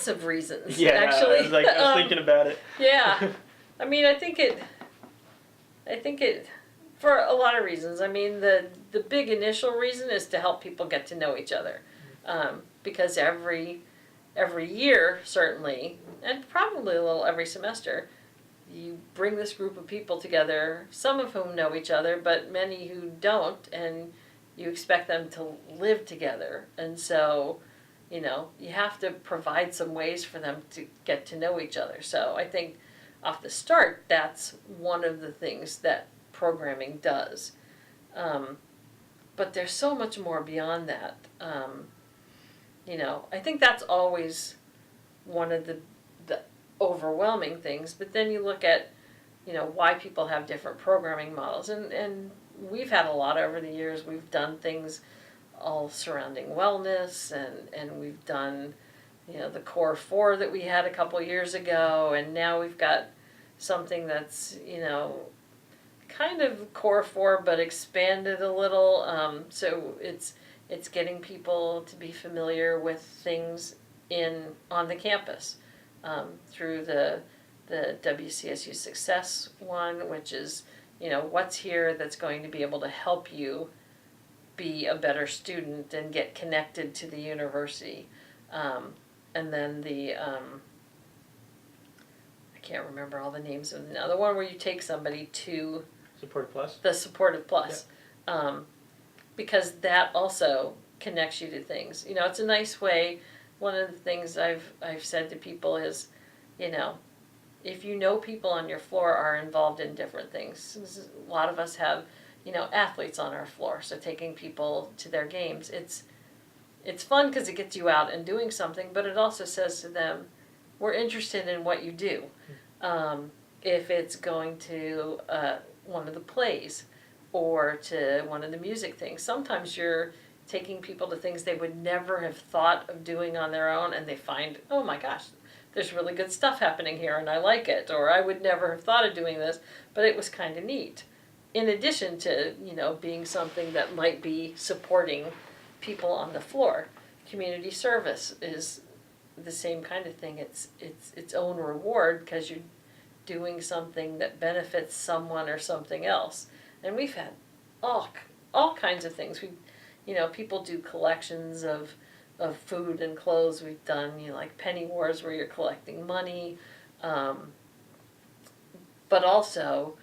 lots of reasons. Yeah, actually. I was thinking about it. Yeah, I mean, I think it, for a lot of reasons. I mean, the big initial reason is to help people get to know each other, because every year, certainly, and probably a little every semester, you bring this group of people together, some of whom know each other, but many who don't, and you expect them to live together. And so, you have to provide some ways for them to get to know each other. So I think off the start, that's one of the things that programming does. But there's so much more beyond that. I think that's always one of the overwhelming things. But then you look at, why people have different programming models. And we've had a lot over the years. We've done things all surrounding wellness, and we've done, the Core 4 that we had a couple years ago, and now we've got something that's, kind of Core 4 but expanded a little. So it's getting people to be familiar with things on the campus, through the WCSU Success one, which is, what's here that's going to be able to help you be a better student and get connected to the university. And then I can't remember all the names of them now. The one where you take somebody to Supportive Plus? The Supportive Plus. Yep. Because that also connects you to things. It's a nice way. One of the things I've said to people is, if people on your floor are involved in different things. A lot of us have, athletes on our floor, so taking people to their games. It's fun because it gets you out and doing something, but it also says to them, we're interested in what you do. If it's going to one of the plays or to one of the music things, sometimes you're taking people to things they would never have thought of doing on their own, and they find, oh my gosh, there's really good stuff happening here and I like it, or I would never have thought of doing this, but it was kind of neat. In addition to, being something that might be supporting people on the floor. Community service is the same kind of thing. It's its own reward because you're doing something that benefits someone or something else. And we've had all kinds of things. People do collections of food and clothes. We've done, like penny wars where you're collecting money, but also,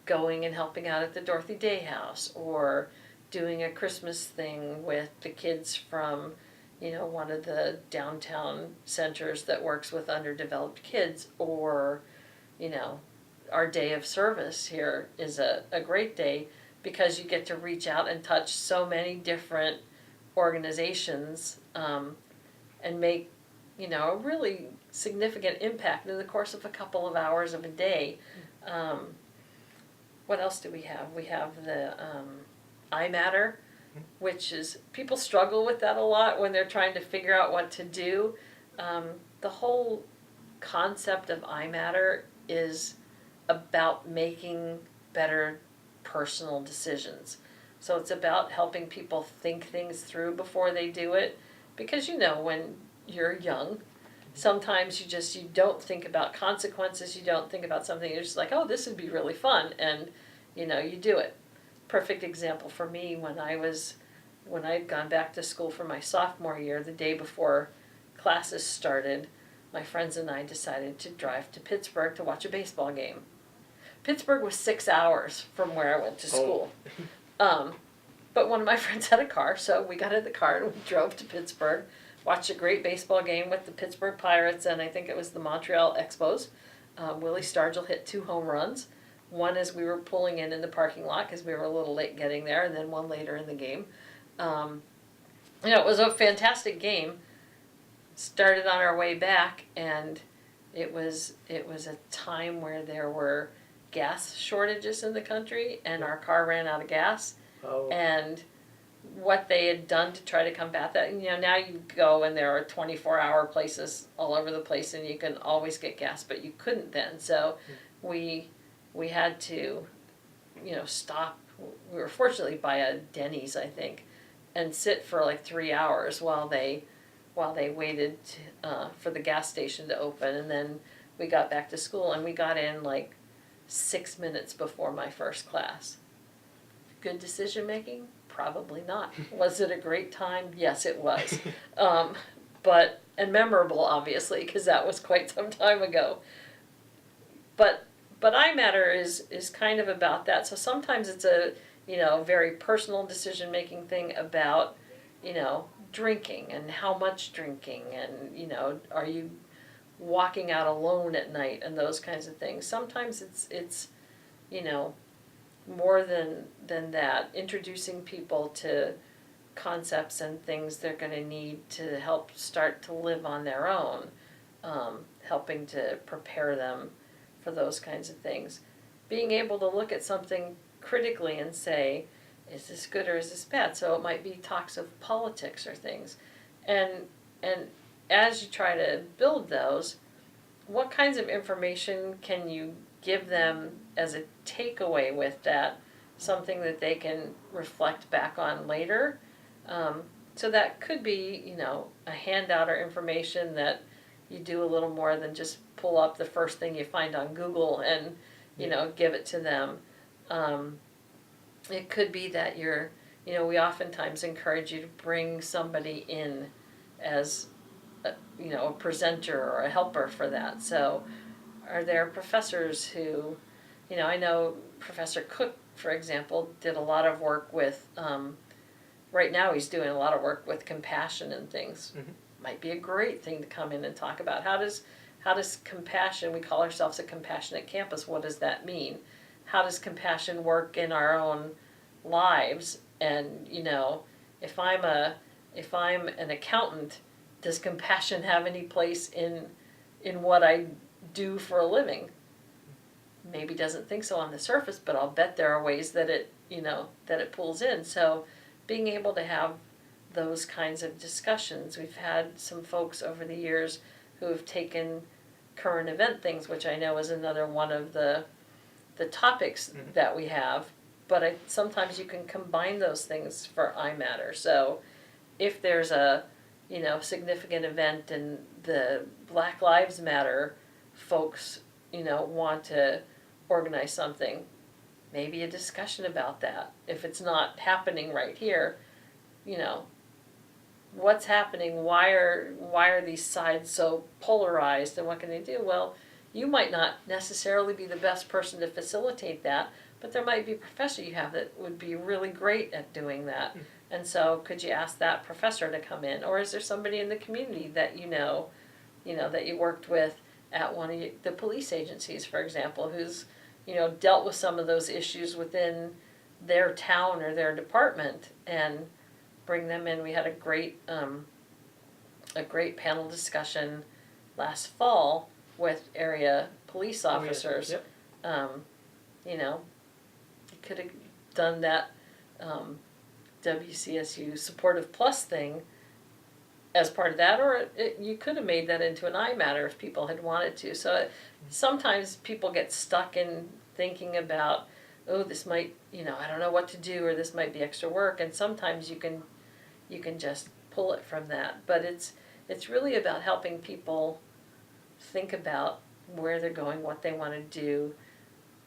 going and helping out at the Dorothy Day House, or doing a Christmas thing with the kids from, one of the downtown centers that works with underdeveloped kids, or, our day of service here is a great day because you get to reach out and touch so many different organizations, and make, a really significant impact in the course of a couple of hours of a day. What else do we have? We have the iMatter, which is, people struggle with that a lot when they're trying to figure out what to do. The whole concept of iMatter is about making better personal decisions. So it's about helping people think things through before they do it, because when you're young, sometimes you don't think about consequences, you don't think about something, you're just like, oh, this would be really fun, and you do it. Perfect example for me, when I'd gone back to school for my sophomore year, the day before classes started, my friends and I decided to drive to Pittsburgh to watch a baseball game. Pittsburgh was 6 hours from where I went to school. But one of my friends had a car, so we got in the car and we drove to Pittsburgh, watched a great baseball game with the Pittsburgh Pirates, and I think it was the Montreal Expos. Willie Stargell hit 2 home runs. One as we were pulling in the parking lot because we were a little late getting there, and then one later in the game. It was a fantastic game. Started on our way back, and it was a time where there were gas shortages in the country, and our car ran out of gas. Oh. And what they had done to try to combat that, now you go and there are 24-hour places all over the place, and you can always get gas, but you couldn't then. So we had to, stop. We were fortunately by a Denny's, I think, and sit for like 3 hours while they while they waited for the gas station to open, and then we got back to school, and we got in like 6 minutes before my first class. Good decision making? Probably not. Was it a great time? Yes, it was. And memorable, obviously, because that was quite some time ago. But iMatter is kind of about that. So sometimes it's a very personal decision making thing about drinking and how much drinking, and are you walking out alone at night and those kinds of things. Sometimes it's more than that, introducing people to concepts and things they're going to need to help start to live on their own, helping to prepare them for those kinds of things. Being able to look at something critically and say, is this good or is this bad? So it might be talks of politics or things. And as you try to build those, what kinds of information can you give them as a takeaway with that, something that they can reflect back on later? So that could be, a handout or information that you do a little more than just pull up the first thing you find on Google and, give it to them. It could be that we oftentimes encourage you to bring somebody in as a presenter or a helper for that. So are there professors who, I know Professor Cook, for example, did a lot of work with, right now he's doing a lot of work with compassion and things. Mm-hmm. Might be a great thing to come in and talk about. How does compassion, we call ourselves a compassionate campus, what does that mean? How does compassion work in our own lives? And, if I'm an accountant, does compassion have any place in what I do for a living? Maybe doesn't think so on the surface, but I'll bet there are ways that it pulls in. So being able to have those kinds of discussions. We've had some folks over the years who have taken current event things, which I know is another one of the topics mm-hmm. that we have, but sometimes you can combine those things for iMatter. So if there's a significant event and the Black Lives Matter folks want to organize something, maybe a discussion about that. If it's not happening right here, what's happening? Why are these sides so polarized, and what can they do? Well, you might not necessarily be the best person to facilitate that, but there might be a professor you have that would be really great at doing that. Mm-hmm. And so could you ask that professor to come in? Or is there somebody in the community that that you worked with at one of the police agencies, for example, who's dealt with some of those issues within their town or their department, and bring them in. We had a great panel discussion last fall with area police officers. Yep. You could have done that WCSU Supportive Plus thing as part of that, or you could have made that into an iMatter if people had wanted to. So sometimes people get stuck in thinking about, oh, this might, I don't know what to do, or this might be extra work, and sometimes you can just pull it from that. But it's really about helping people think about where they're going, what they want to do,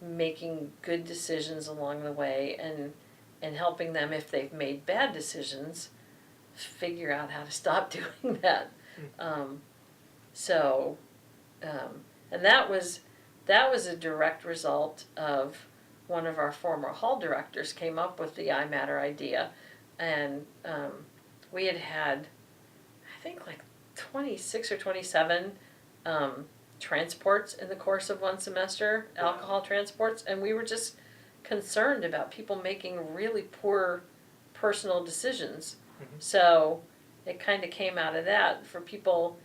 making good decisions along the way, and helping them, if they've made bad decisions, figure out how to stop doing that. And that was a direct result of one of our former hall directors came up with the iMatter idea, and we had I think like 26 or 27 transports in the course of one semester, alcohol transports, and we were just concerned about people making really poor personal decisions. Mm-hmm. So it kind of came out of that for people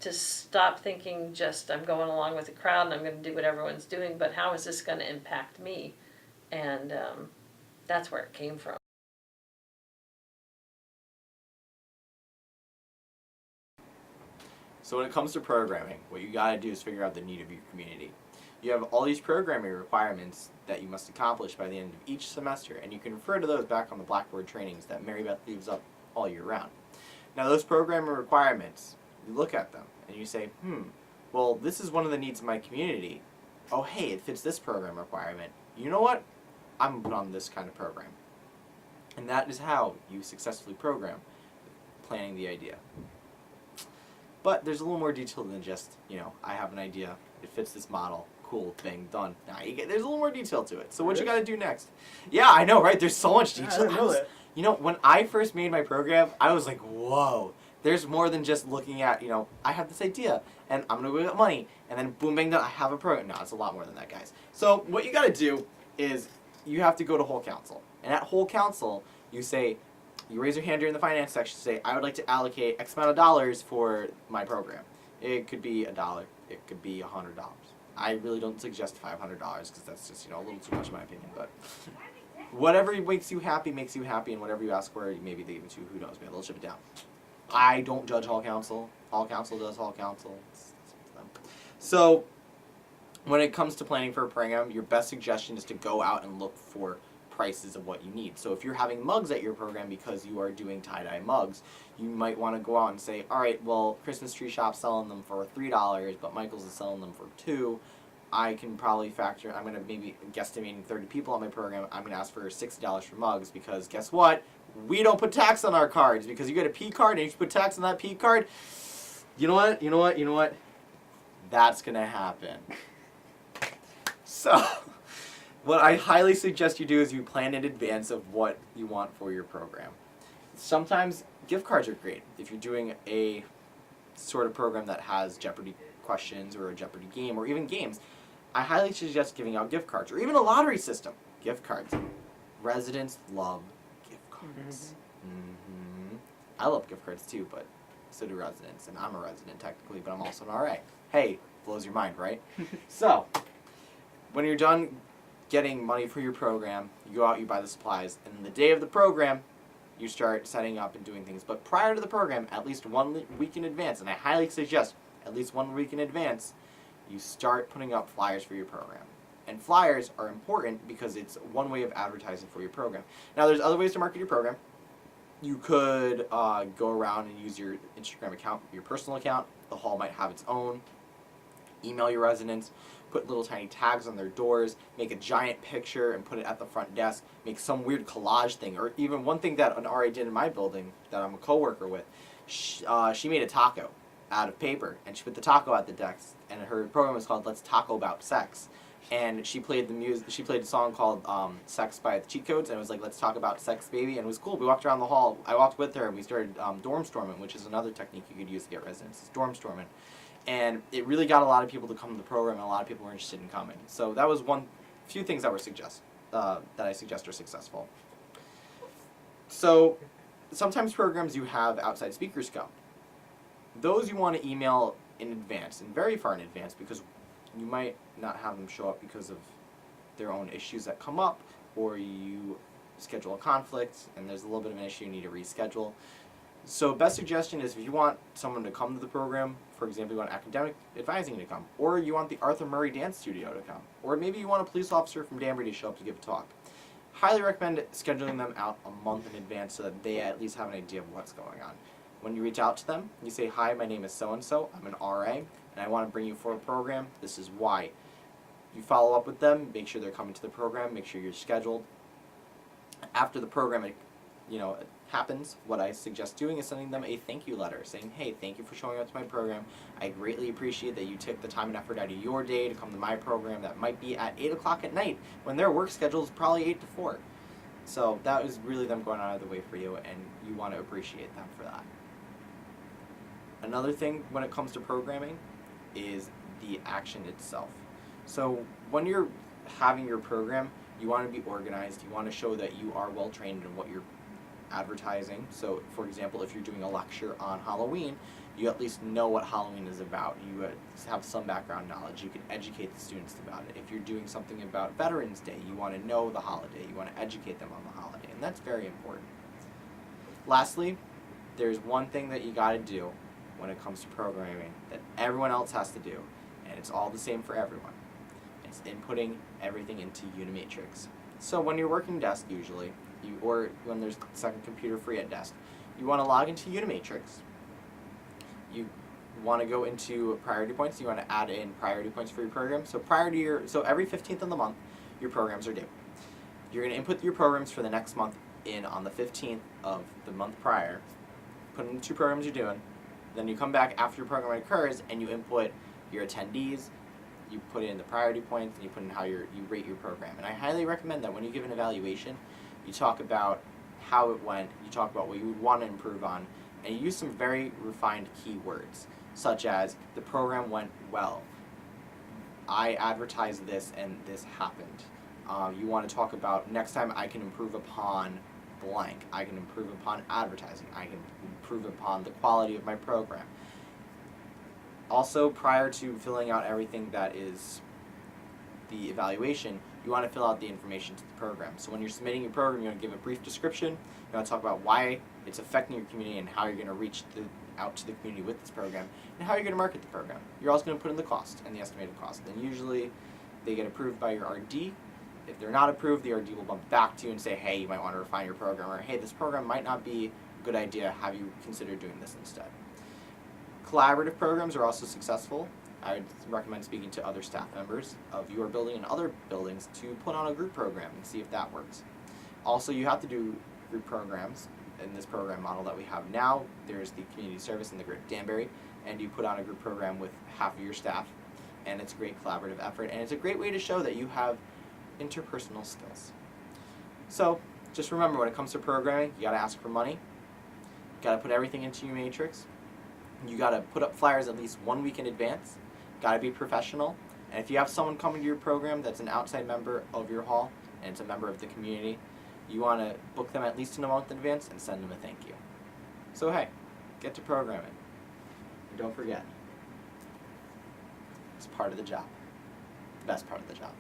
to stop thinking just I'm going along with the crowd and I'm going to do what everyone's doing, but how is this going to impact me? And that's where it came from. So when it comes to programming, what you got to do is figure out the need of your community. You have all these programming requirements that you must accomplish by the end of each semester, and you can refer to those back on the Blackboard trainings that Maribeth leaves up all year round. Now those programming requirements, you look at them and you say, well, this is one of the needs of my community. Oh, hey, it fits this program requirement. You know what? I'm going to put on this kind of program. And that is how you successfully program, planning the idea. But there's a little more detail than just, I have an idea, it fits this model, cool, thing, done. Now there's a little more detail to it. So what you got to do next? Yeah, I know, right? There's so much detail. I didn't know that. When I first made my program, I was like, whoa. There's more than just looking at, I have this idea, and I'm going to go get money, and then boom, bang, done, I have a program. No, it's a lot more than that, guys. So what you got to do is you have to go to whole council. And at whole council, you say, you raise your hand during the finance section, say, I would like to allocate X amount of dollars for my program. It could be $1. It could be $100. I really don't suggest $500 because that's just, a little too much in my opinion. But whatever makes you happy, and whatever you ask for, maybe they give it to you. Who knows? Maybe they'll ship it down. I don't judge hall council. Hall council does hall council. So when it comes to planning for a program, your best suggestion is to go out and look for prices of what you need. So if you're having mugs at your program because you are doing tie-dye mugs, you might want to go out and say, all right, well, Christmas Tree Shop's selling them for $3, but Michael's is selling them for $2. I can probably I'm going to maybe guesstimating 30 people on my program, I'm going to ask for $60 for mugs because guess what? We don't put tax on our cards because you get a P card and you put tax on that P card. You know what? That's going to happen. So what I highly suggest you do is you plan in advance of what you want for your program. Sometimes gift cards are great. If you're doing a sort of program that has Jeopardy questions or a Jeopardy game or even games, I highly suggest giving out gift cards or even a lottery system. Gift cards. Residents love gift cards. I love gift cards too, but so do residents. And I'm a resident technically, but I'm also an RA. Hey, blows your mind, right? So, when you're done getting money for your program, you go out, you buy the supplies, and the day of the program, you start setting up and doing things. But prior to the program, at least 1 week in advance, and I highly suggest at least 1 week in advance, you start putting up flyers for your program. And flyers are important because it's one way of advertising for your program. Now, there's other ways to market your program. You could go around and use your Instagram account, your personal account. The hall might have its own. Email your residents. Put little tiny tags on their doors, make a giant picture and put it at the front desk, make some weird collage thing, or even one thing that an RA did in my building that I'm a coworker with, she made a taco out of paper, and she put the taco at the desk, and her program was called Let's Taco About Sex, and she played a song called Sex by the Cheat Codes, and it was like, let's talk about sex, baby, and it was cool. We walked around the hall, I walked with her, and we started dorm storming, which is another technique you could use to get residents, is dorm storming. And it really got a lot of people to come to the program, and a lot of people were interested in coming. So that was few things that I suggest are successful. So sometimes programs you have outside speakers come. Those you want to email in advance, and very far in advance, because you might not have them show up because of their own issues that come up, or you schedule a conflict, and there's a little bit of an issue you need to reschedule. So best suggestion is if you want someone to come to the program, for example, you want academic advising to come, or you want the Arthur Murray Dance Studio to come, or maybe you want a police officer from Danbury to show up to give a talk. Highly recommend scheduling them out a month in advance so that they at least have an idea of what's going on. When you reach out to them, you say, hi, my name is so-and-so, I'm an RA, and I want to bring you for a program, this is why. You follow up with them, make sure they're coming to the program, make sure you're scheduled. After the program, it happens, what I suggest doing is sending them a thank you letter saying, hey, thank you for showing up to my program. I greatly appreciate that you took the time and effort out of your day to come to my program that might be at 8 o'clock at night when their work schedule is probably 8 to 4. So that is really them going out of the way for you, and you want to appreciate them for that. Another thing when it comes to programming is the action itself. So when you're having your program, you want to be organized. You want to show that you are well trained in what you're advertising. So, for example, if you're doing a lecture on Halloween, you at least know what Halloween is about. You have some background knowledge. You can educate the students about it. If you're doing something about Veterans Day, you want to know the holiday. You want to educate them on the holiday, and that's very important. Lastly, there's one thing that you got to do when it comes to programming that everyone else has to do, and it's all the same for everyone. It's inputting everything into Unimatrix. So when you're working desk usually, or when there's a second computer free at desk, you want to log into Unimatrix. You want to go into priority points. You want to add in priority points for your program. So every 15th of the month, your programs are due. You're going to input your programs for the next month in on the 15th of the month prior. Put in the 2 programs you're doing. Then you come back after your program occurs and you input your attendees. You put in the priority points and you put in how you rate your program. And I highly recommend that when you give an evaluation, you talk about how it went, you talk about what you would want to improve on, and you use some very refined keywords, such as the program went well. I advertised this and this happened. You want to talk about next time I can improve upon blank. I can improve upon advertising. I can improve upon the quality of my program. Also, prior to filling out everything that is the evaluation, you want to fill out the information to the program. So when you're submitting your program, you want to give a brief description. You want to talk about why it's affecting your community and how you're going to reach out to the community with this program and how you're going to market the program. You're also going to put in the cost and the estimated cost. And usually they get approved by your RD. If they're not approved, the RD will bump back to you and say, hey, you might want to refine your program, or hey, this program might not be a good idea. Have you considered doing this instead? Collaborative programs are also successful. I would recommend speaking to other staff members of your building and other buildings to put on a group program and see if that works. Also, you have to do group programs in this program model that we have now. There's the community service in the Great Danbury, and you put on a group program with half of your staff, and it's a great collaborative effort, and it's a great way to show that you have interpersonal skills. So, just remember, when it comes to programming, you gotta ask for money, you gotta put everything into your matrix, you gotta put up flyers at least 1 week in advance, gotta be professional, and if you have someone coming to your program that's an outside member of your hall, and it's a member of the community, you wanna book them at least in a month in advance and send them a thank you. So hey, get to programming. And don't forget, it's part of the job. The best part of the job.